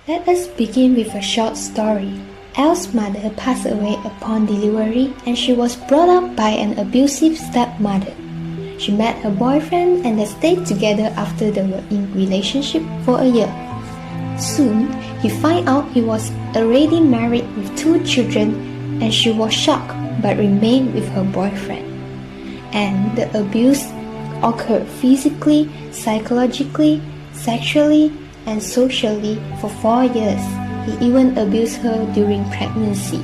Let us begin with a short story. Elle's mother passed away upon delivery and she was brought up by an abusive stepmother. She met her boyfriend and they stayed together after they were in relationship for a year. Soon, he found out he was already married with 2 children and she was shocked but remained with her boyfriend. And the abuse occurred physically, psychologically, sexually, and socially for 4 years. He even abused her during pregnancy.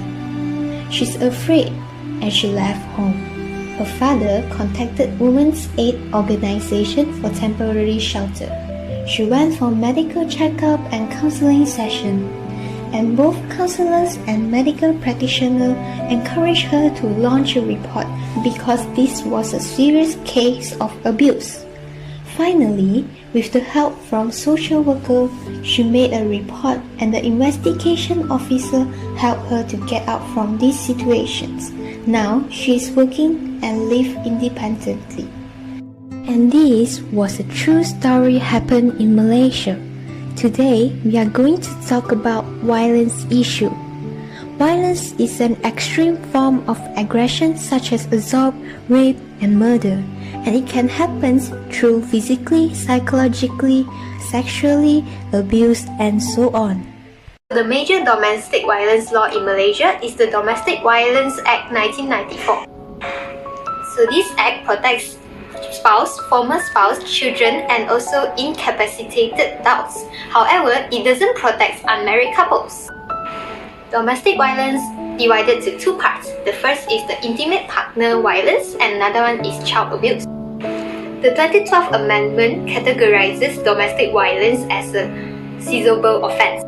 She's afraid and she left home. Her father contacted Women's Aid Organization for temporary shelter. She went for medical checkup and counseling session, and both counselors and medical practitioners encouraged her to launch a report because this was a serious case of abuse. Finally, with the help from social worker, she made a report and the investigation officer helped her to get out from these situations. Now she is working and lives independently. And this was a true story happened in Malaysia. Today, we are going to talk about violence issue. Violence is an extreme form of aggression such as assault, rape, and murder, and it can happen through physically, psychologically, sexually, abuse, and so on. The major domestic violence law in Malaysia is the Domestic Violence Act 1994. So this act protects spouse, former spouse, children, and also incapacitated adults. However, it doesn't protect unmarried couples. Domestic violence divided to 2 parts. The first is the intimate partner violence and another one is child abuse. The 2012 amendment categorizes domestic violence as a seizable offense,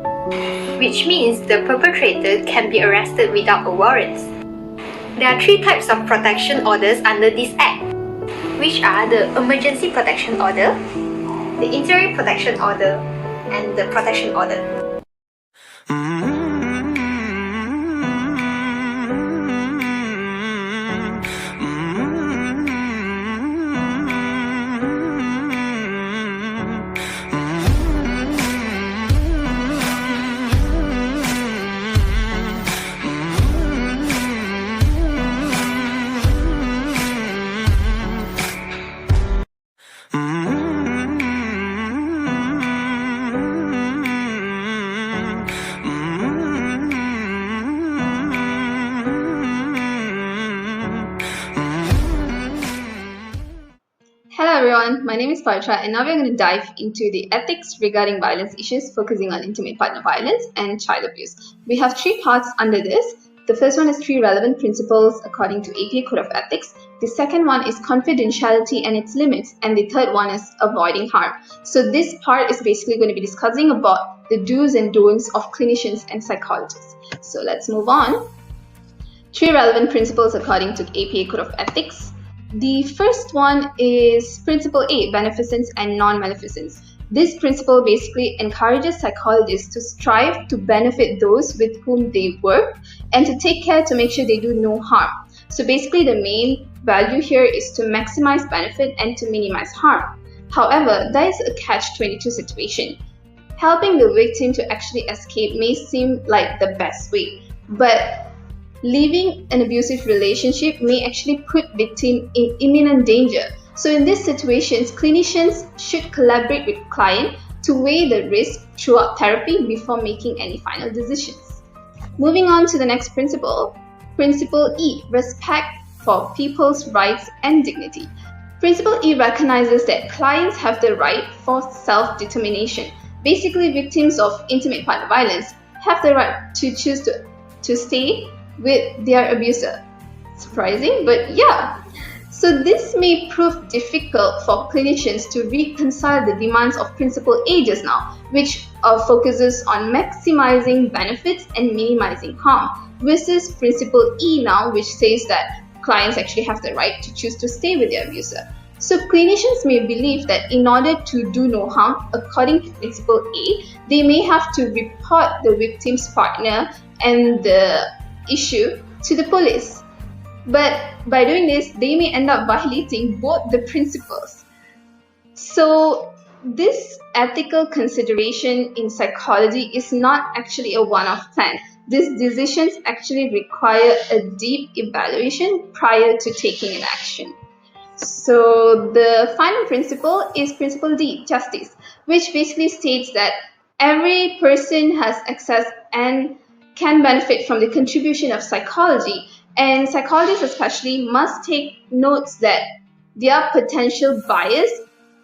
which means the perpetrator can be arrested without a warrant. There are 3 types of protection orders under this act, which are the emergency protection order, the interim protection order, and the protection order. Hello everyone, my name is Parcha and now we're going to dive into the ethics regarding violence issues focusing on intimate partner violence and child abuse. We have 3 parts under this. The first one is 3 relevant principles according to APA Code of Ethics. The second one is confidentiality and its limits, and the third one is avoiding harm. So this part is basically going to be discussing about the do's and don'ts of clinicians and psychologists. So let's move on. 3 relevant principles according to APA Code of Ethics. The first one is Principle A, beneficence and non-maleficence. This principle basically encourages psychologists to strive to benefit those with whom they work and to take care to make sure they do no harm. So basically the main value here is to maximize benefit and to minimize harm. However, there is a catch-22 situation. Helping the victim to actually escape may seem like the best way, but leaving an abusive relationship may actually put victim in imminent danger. So in these situations, clinicians should collaborate with client to weigh the risk throughout therapy before making any final decisions. Moving on to the next principle, Principle E, respect for people's rights and dignity. Principle E recognizes that clients have the right for self-determination. Basically, victims of intimate partner violence have the right to choose to stay with their abuser. Surprising, but yeah. So this may prove difficult for clinicians to reconcile the demands of Principle A just now, which focuses on maximizing benefits and minimizing harm, versus Principle E now, which says that clients actually have the right to choose to stay with their abuser. So clinicians may believe that in order to do no harm, according to Principle A, they may have to report the victim's partner and the issue to the police. But by doing this, they may end up violating both the principles. So this ethical consideration in psychology is not actually a one-off plan. These decisions actually require a deep evaluation prior to taking an action. So the final principle is principle D, justice, which basically states that every person has access and can benefit from the contribution of psychology, and psychologists especially must take notes that their potential bias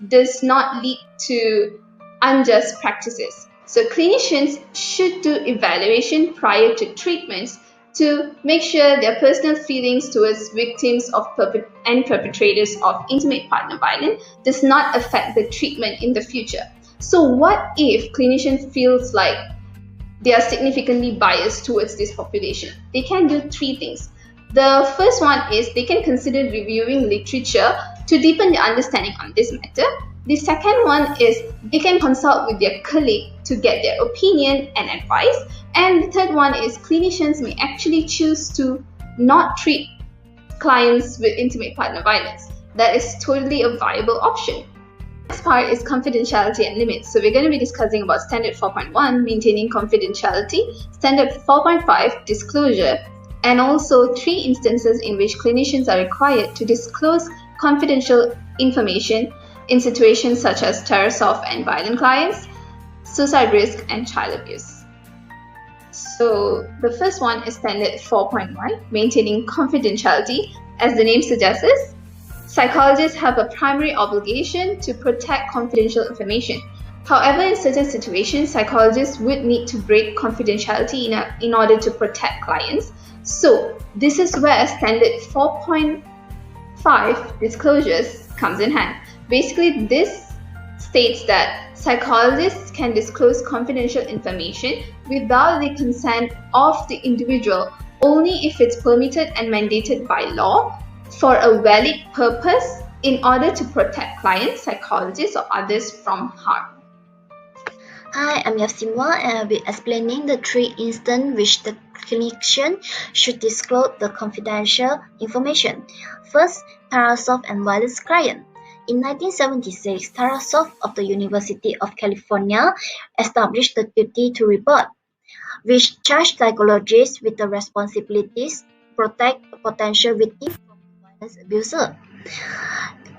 does not lead to unjust practices. So clinicians should do evaluation prior to treatments to make sure their personal feelings towards victims of and perpetrators of intimate partner violence does not affect the treatment in the future. So what if clinician feels like they are significantly biased towards this population? They can do three things. The first one is they can consider reviewing literature to deepen their understanding on this matter. The second one is they can consult with their colleague to get their opinion and advice. And the third one is clinicians may actually choose to not treat clients with intimate partner violence. That is totally a viable option. Next part is confidentiality and limits. So we're going to be discussing about standard 4.1, maintaining confidentiality, standard 4.5, disclosure, and also 3 instances in which clinicians are required to disclose confidential information in situations such as terror-soft and violent clients, suicide risk, and child abuse. So the first one is standard 4.1, maintaining confidentiality. As the name suggests, psychologists have a primary obligation to protect confidential information. However, in certain situations, psychologists would need to break confidentiality in order to protect clients. So this is where standard 4.5 disclosures comes in hand. Basically, this states that psychologists can disclose confidential information without the consent of the individual only if it's permitted and mandated by law for a valid purpose in order to protect clients, psychologists, or others from harm. Hi, I'm Yafsimwa and I'll be explaining the 3 instances which the clinician should disclose the confidential information. First, terror-soft and violence client. In 1976, Tarasoff of the University of California established the duty to report, which charged psychologists with the responsibilities to protect a potential victim from violence abuser.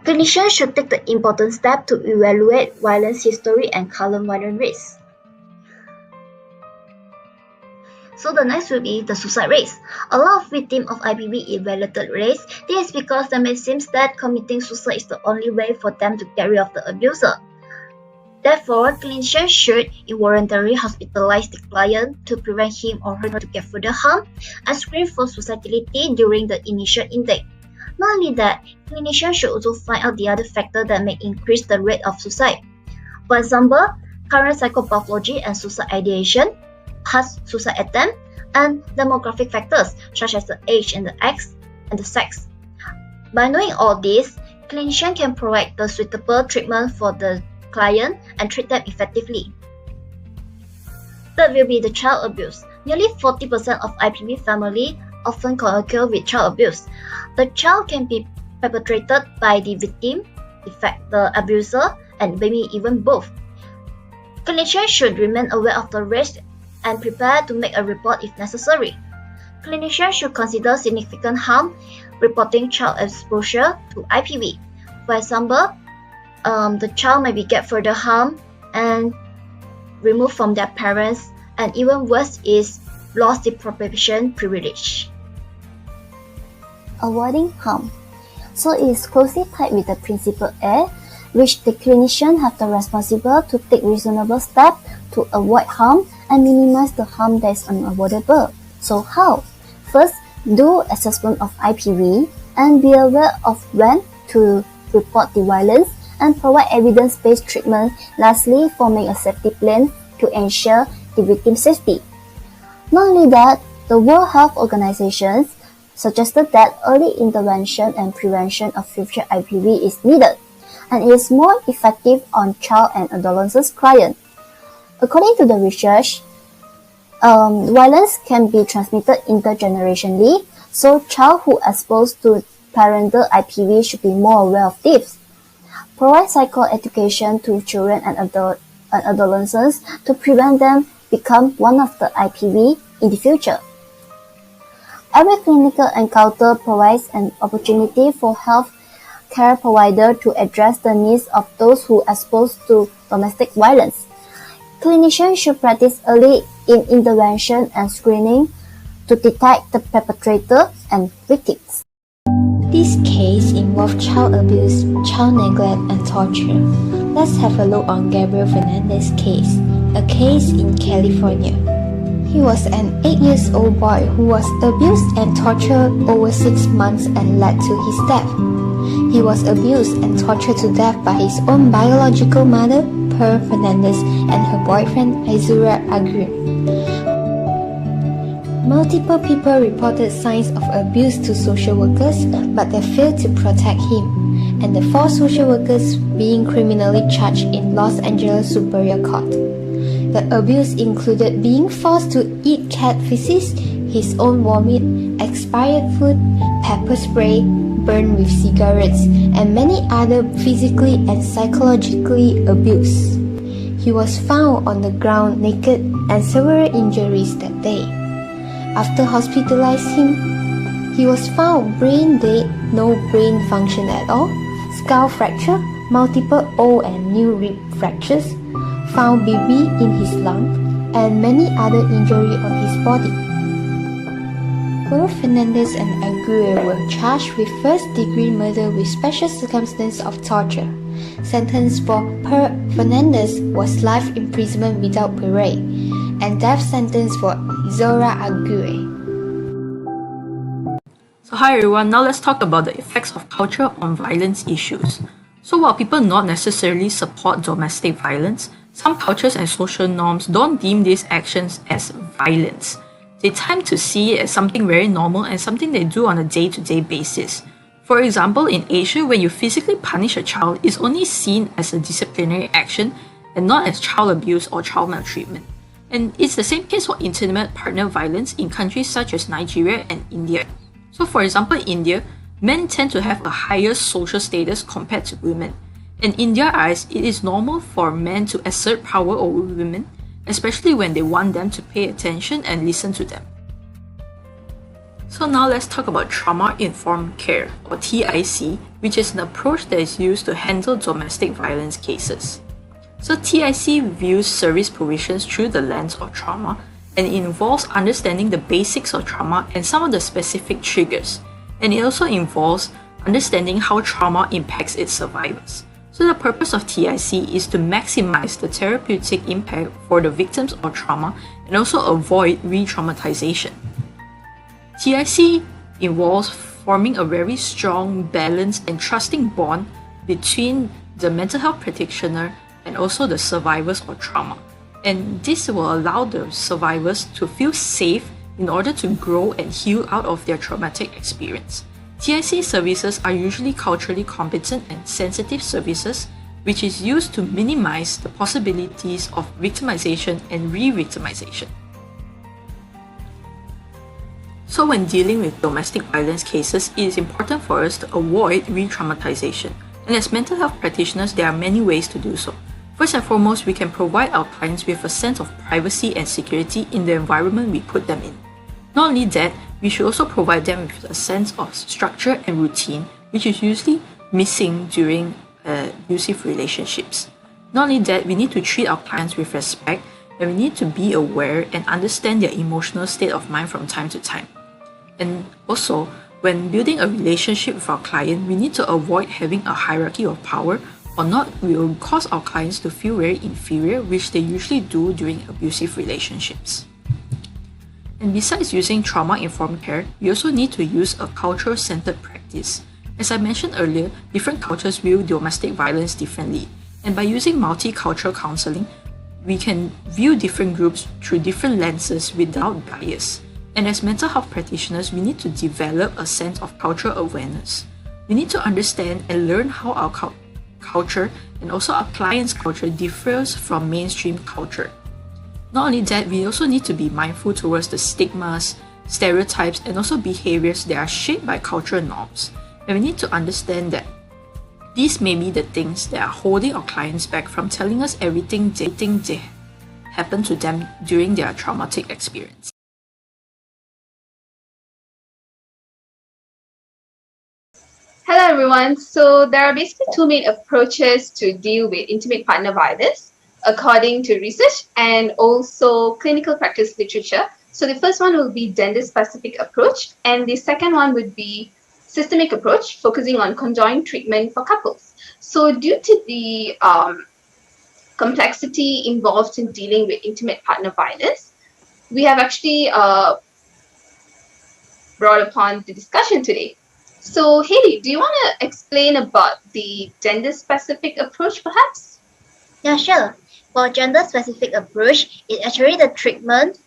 Clinicians should take the important step to evaluate violence history and current violence risks. So the next will be the suicide rates. A lot of victims of IPV evaluated rates. This is because it may seem that committing suicide is the only way for them to get rid of the abuser. Therefore, clinicians should involuntarily hospitalize the client to prevent him or her to get further harm and screen for suicidality during the initial intake. Not only that, clinicians should also find out the other factors that may increase the rate of suicide. For example, current psychopathology and suicide ideation, past suicide attempt, and demographic factors such as the age and the sex. By knowing all this, clinicians can provide the suitable treatment for the client and treat them effectively. Third will be the child abuse. Nearly 40% of IPV families often occur with child abuse. The child can be perpetrated by the victim, the abuser, and maybe even both. Clinicians should remain aware of the risk and prepare to make a report if necessary. Clinicians should consider significant harm reporting child exposure to IPV. For example, the child may get further harm and removed from their parents, and even worse is lost the probation privilege. Avoiding harm. So it is closely tied with the principle A, which the clinician have the responsibility to take reasonable steps to avoid harm and minimize the harm that is unavoidable. So how? First, do assessment of IPV and be aware of when to report the violence and provide evidence-based treatment. Lastly, forming a safety plan to ensure the victim's safety. Not only that, the World Health Organization suggested that early intervention and prevention of future IPV is needed, and is more effective on child and adolescent clients. According to the research, violence can be transmitted intergenerationally, so child who are exposed to parental IPV should be more aware of this. provide psycho-education to children and adolescents to prevent them become one of the IPV in the future. Every clinical encounter provides an opportunity for health care providers to address the needs of those who are exposed to domestic violence. Clinicians should practice early intervention and screening to detect the perpetrator and victims. This case involved child abuse, child neglect, and torture. Let's have a look on Gabriel Fernandez's case, a case in California. He was an 8-year-old boy who was abused and tortured over 6 months and led to his death. He was abused and tortured to death by his own biological mother, Pearl Fernandez, and her boyfriend, Izura Aguirre. Multiple people reported signs of abuse to social workers, but they failed to protect him, and the 4 social workers being criminally charged in Los Angeles Superior Court. The abuse included being forced to eat cat feces, his own vomit, expired food, pepper spray, burned with cigarettes, and many other physically and psychologically abuse. He was found on the ground naked and several injuries that day. After hospitalizing him, he was found brain dead, no brain function at all, skull fracture, multiple old and new rib fractures, found BB in his lung, and many other injuries on his body. Both Fernandez and Aguirre were charged with first-degree murder with special circumstances of torture. Sentence for Fernandez was life imprisonment without parole, and death sentence for Zora Aguirre. So hi everyone, now let's talk about the effects of culture on violence issues. So while people not necessarily support domestic violence, some cultures and social norms don't deem these actions as violence. They tend to see it as something very normal and something they do on a day-to-day basis. For example, in Asia, when you physically punish a child, it's only seen as a disciplinary action and not as child abuse or child maltreatment. And it's the same case for intimate partner violence in countries such as Nigeria and India. So for example, in India, men tend to have a higher social status compared to women. And in their eyes, it is normal for men to assert power over women, especially when they want them to pay attention and listen to them. So now let's talk about trauma-informed care, or TIC, which is an approach that is used to handle domestic violence cases. So TIC views service provisions through the lens of trauma, and it involves understanding the basics of trauma and some of the specific triggers. And it also involves understanding how trauma impacts its survivors. So the purpose of TIC is to maximize the therapeutic impact for the victims of trauma and also avoid re-traumatization. TIC involves forming a very strong, balanced, and trusting bond between the mental health practitioner and also the survivors of trauma. And this will allow the survivors to feel safe in order to grow and heal out of their traumatic experience. TIC services are usually culturally competent and sensitive services, which is used to minimize the possibilities of victimization and re-victimization. So when dealing with domestic violence cases, it is important for us to avoid re-traumatization. And as mental health practitioners, there are many ways to do so. First and foremost, we can provide our clients with a sense of privacy and security in the environment we put them in. Not only that, we should also provide them with a sense of structure and routine, which is usually missing during abusive relationships. Not only that, we need to treat our clients with respect, and we need to be aware and understand their emotional state of mind from time to time. And also, when building a relationship with our client, we need to avoid having a hierarchy of power, or not will cause our clients to feel very inferior, which they usually do during abusive relationships. And besides using trauma-informed care, we also need to use a cultural-centered practice. As I mentioned earlier, different cultures view domestic violence differently, and by using multicultural counseling, we can view different groups through different lenses without bias. And as mental health practitioners, we need to develop a sense of cultural awareness. We need to understand and learn how our culture and also our client's culture differs from mainstream culture. Not only that, we also need to be mindful towards the stigmas, stereotypes, and also behaviors that are shaped by cultural norms. And we need to understand that These may be the things that are holding our clients back from telling us everything they happened to them during their traumatic experience. Hello everyone. So there are basically two main approaches to deal with intimate partner violence according to research and also clinical practice literature. So the first one will be gender-specific approach, and the second one would be systemic approach, focusing on conjoined treatment for couples. So due to the complexity involved in dealing with intimate partner violence, we have actually brought upon the discussion today. So Haley, do you want to explain about the gender-specific approach perhaps? Yeah, sure. For gender-specific approach, it's actually the treatment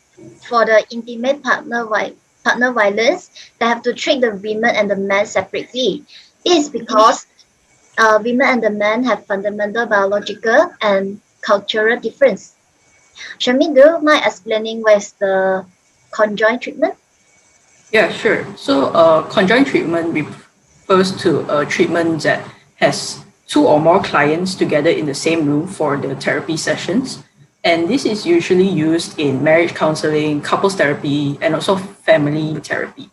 for the intimate partner violence. They have to treat the women and the men separately. This is because women and the men have fundamental biological and cultural difference. Shami, do you mind explaining what is the conjoint treatment? Yeah, sure. So, conjoint treatment refers to a treatment that has two or more clients together in the same room for the therapy sessions. And this is usually used in marriage counseling, couples therapy, and also family therapy.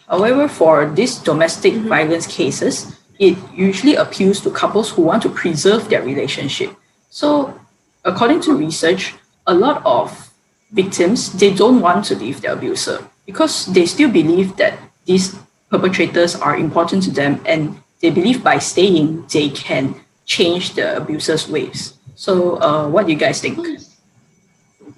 However, for these domestic violence cases, it usually appeals to couples who want to preserve their relationship. So, according to research, a lot of victims, they don't want to leave their abuser because they still believe that these perpetrators are important to them, and they believe by staying they can change the abuser's ways. So what do you guys think?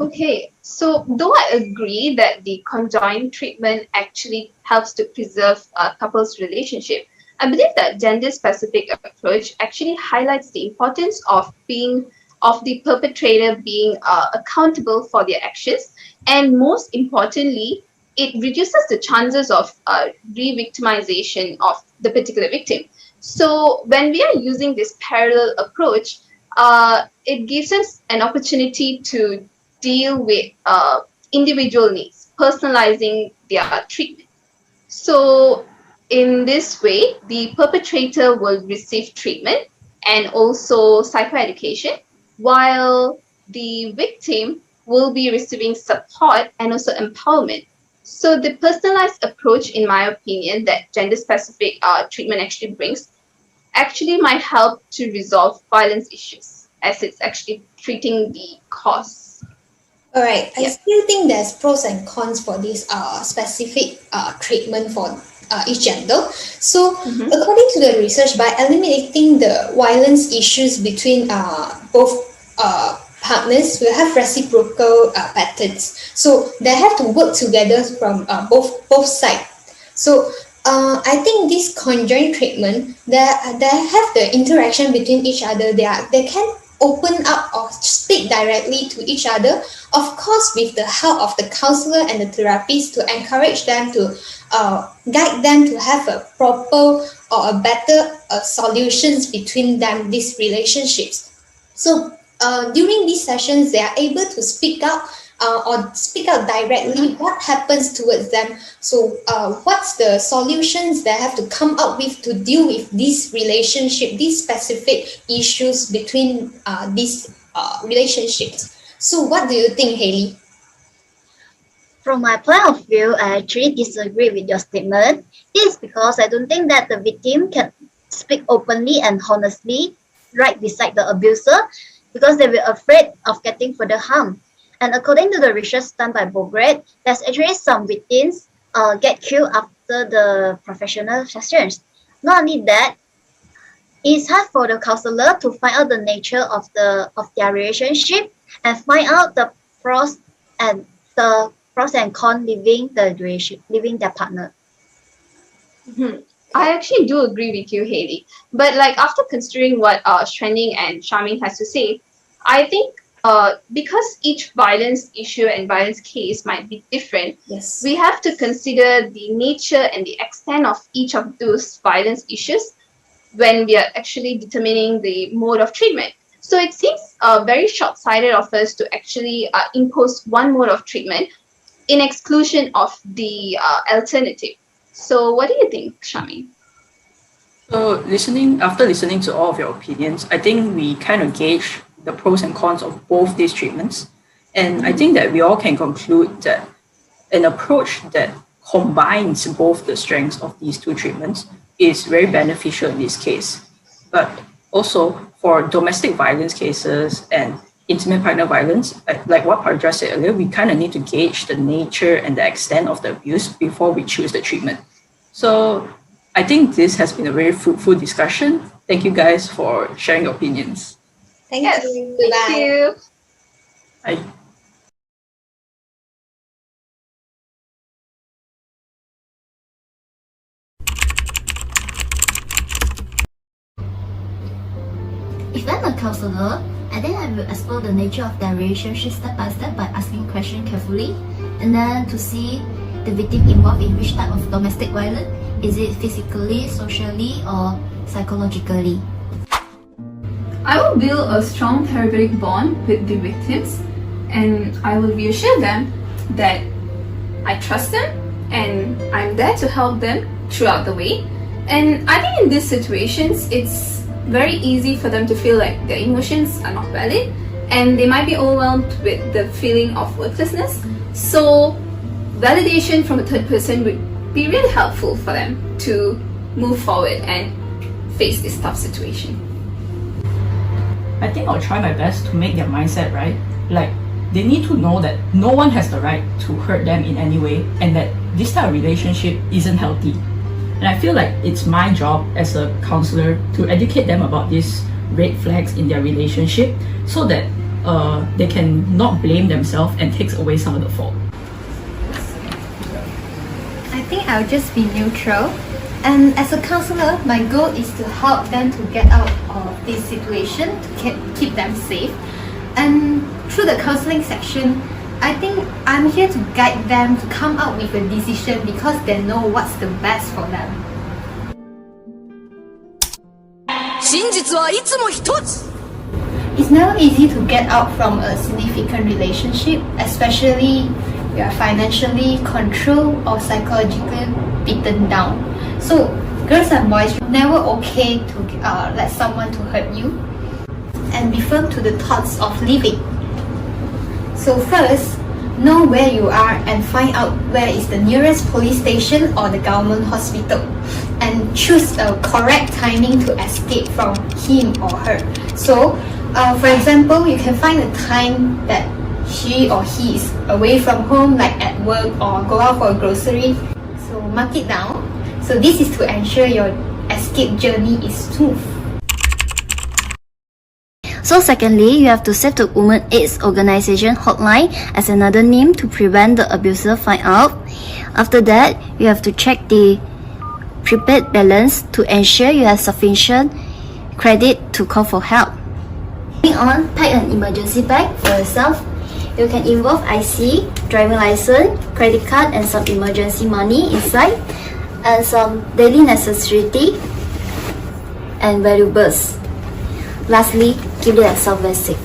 Okay, so though I agree that the conjoined treatment actually helps to preserve a couple's relationship, I believe that gender-specific approach actually highlights the importance of the perpetrator being accountable for their actions, and most importantly, it reduces the chances of re-victimization of the particular victim. So when we are using this parallel approach, it gives us an opportunity to deal with individual needs, personalizing their treatment. So in this way, the perpetrator will receive treatment and also psychoeducation, while the victim will be receiving support and also empowerment. So the personalized approach, in my opinion, that gender-specific treatment actually brings, actually might help to resolve violence issues, as it's actually treating the cause. Alright, I Yeah. still think there's pros and cons for this specific treatment for each gender. So, according to the research, by eliminating the violence issues between both partners, will have reciprocal patterns. So they have to work together from both sides. So I think this conjoint treatment, they have the interaction between each other. They can open up or speak directly to each other, of course with the help of the counselor and the therapist to encourage them to guide them to have a proper or a better solutions between them, these relationships. So during these sessions, they are able to speak out or speak out directly what happens towards them. So what's the solutions they have to come up with to deal with this relationship, these specific issues between these relationships. So what do you think, Haley? From my point of view, I actually disagree with your statement. This is because I don't think that the victim can speak openly and honestly right beside the abuser because they were afraid of getting further harm. And according to the research done by Bograd, there's actually some victims get killed after the professional sessions. Not only that, it's hard for the counselor to find out the nature of their relationship and find out the pros and cons leaving their partner. I actually do agree with you, Haley. But like after considering what Shrening and Charming has to say, I think because each violence issue and violence case might be different, Yes. we have to consider the nature and the extent of each of those violence issues when we are actually determining the mode of treatment. So it seems very short-sighted of us to actually impose one mode of treatment in exclusion of the alternative. So what do you think, Shami? So after listening to all of your opinions, I think we kind of gauge the pros and cons of both these treatments. And I think that we all can conclude that an approach that combines both the strengths of these two treatments is very beneficial in this case. But also for domestic violence cases and intimate partner violence, like what Parja said earlier, we kind of need to gauge the nature and the extent of the abuse before we choose the treatment. So I think this has been a very fruitful discussion. Thank you guys for sharing your opinions. Thank Yes, you. thank you. Bye. If I'm a counselor, I think I will explore the nature of their relationship step by step by asking questions carefully, and then to see the victim involved in which type of domestic violence. Is it physically, socially, or psychologically? I will build a strong therapeutic bond with the victims, and I will reassure them that I trust them and I'm there to help them throughout the way. And I think in these situations, it's very easy for them to feel like their emotions are not valid and they might be overwhelmed with the feeling of worthlessness. So validation from a third person would be really helpful for them to move forward and face this tough situation. I think I'll try my best to make their mindset right. Like, they need to know that no one has the right to hurt them in any way and that this type of relationship isn't healthy. And I feel like it's my job as a counselor to educate them about these red flags in their relationship so that they can not blame themselves and takes away some of the fault. I think I'll just be neutral. And as a counselor, my goal is to help them to get out of this situation, to keep them safe. And through the counseling section, I think I'm here to guide them to come out with a decision because they know what's the best for them. It's never easy to get out from a significant relationship, especially you are financially controlled or psychologically beaten down. So girls and boys, never okay to let someone to hurt you, and be firm to the thoughts of leaving. So first, know where you are and find out where is the nearest police station or the government hospital, and choose a correct timing to escape from him or her. So for example, you can find a time that she or he is away from home, like at work or go out for a grocery. So mark it down. So this is to ensure your escape journey is smooth. So secondly, you have to set the Women AIDS Organization hotline as another name to prevent the abuser find out. After that, you have to check the prepaid balance to ensure you have sufficient credit to call for help. Moving on, pack an emergency bag for yourself. You can involve IC, driving license, credit card, and some emergency money inside, and some daily necessity and valuables. Lastly, keep yourself very safe.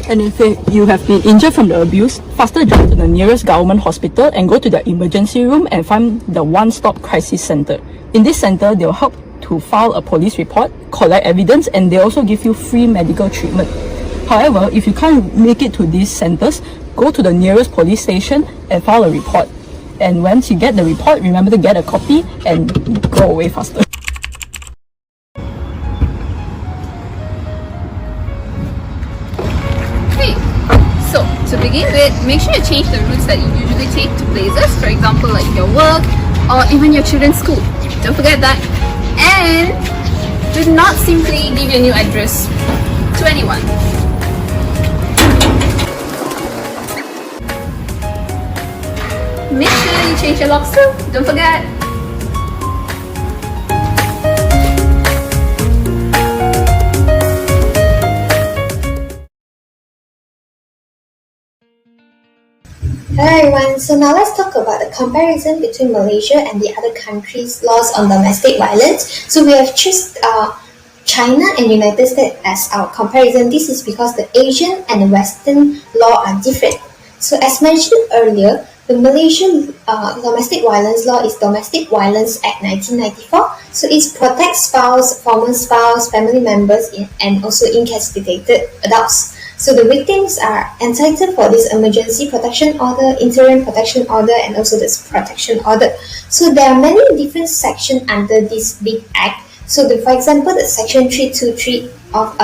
And if you have been injured from the abuse, faster drive to the nearest government hospital and go to the emergency room and find the one-stop crisis center. In this center, they'll help to file a police report, collect evidence, and they also give you free medical treatment. However, if you can't make it to these centers, go to the nearest police station and file a report. And once you get the report, remember to get a copy and go away faster. Okay, so to begin with, make sure you change the routes that you usually take to places, for example like your work or even your children's school. Don't forget that. And do not simply give your new address to anyone. Make sure you change your locks too, don't forget. Hello everyone, so now let's talk about the comparison between Malaysia and the other countries' laws on domestic violence. So we have chosen China and United States as our comparison. This is because the Asian and the Western law are different. So as mentioned earlier, the Malaysian domestic violence law is Domestic Violence Act 1994. So it protects spouse, former spouse, family members, and also incapacitated adults. So the victims are entitled for this emergency protection order, interim protection order, and also this protection order. So there are many different sections under this big act. So for example, the section 323 of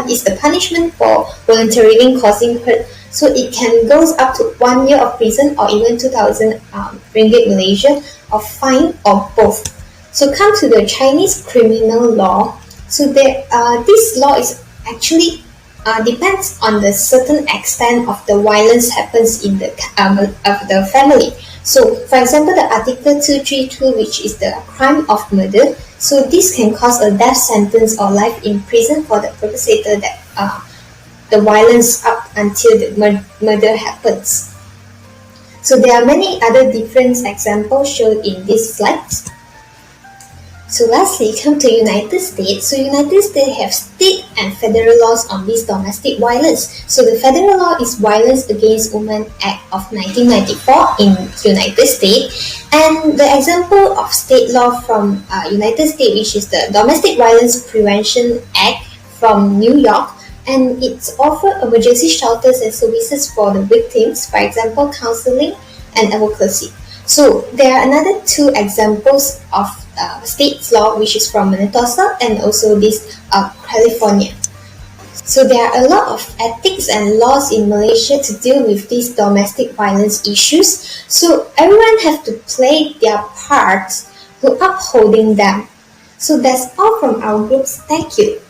is the punishment for voluntarily causing hurt. So it can goes up to 1 year of prison or even 2,000 ringgit Malaysia, or fine, or both. So come to the Chinese criminal law. So this law is actually depends on the certain extent of the violence happens in the of the family. So for example, the Article 232, which is the crime of murder. So this can cause a death sentence or life in prison for the perpetrator that the violence up until the murder happens. So there are many other different examples shown in this slides. So lastly, come to United States. So United States have state and federal laws on this domestic violence. So the federal law is Violence Against Women Act of 1994 in United States. And the example of state law from United States, which is the Domestic Violence Prevention Act from New York. And it's offer emergency shelters and services for the victims, for example, counseling and advocacy. So there are another two examples of state's law, which is from Minnesota and also this California. So there are a lot of ethics and laws in Malaysia to deal with these domestic violence issues. So everyone has to play their part to upholding them. So that's all from our groups. Thank you.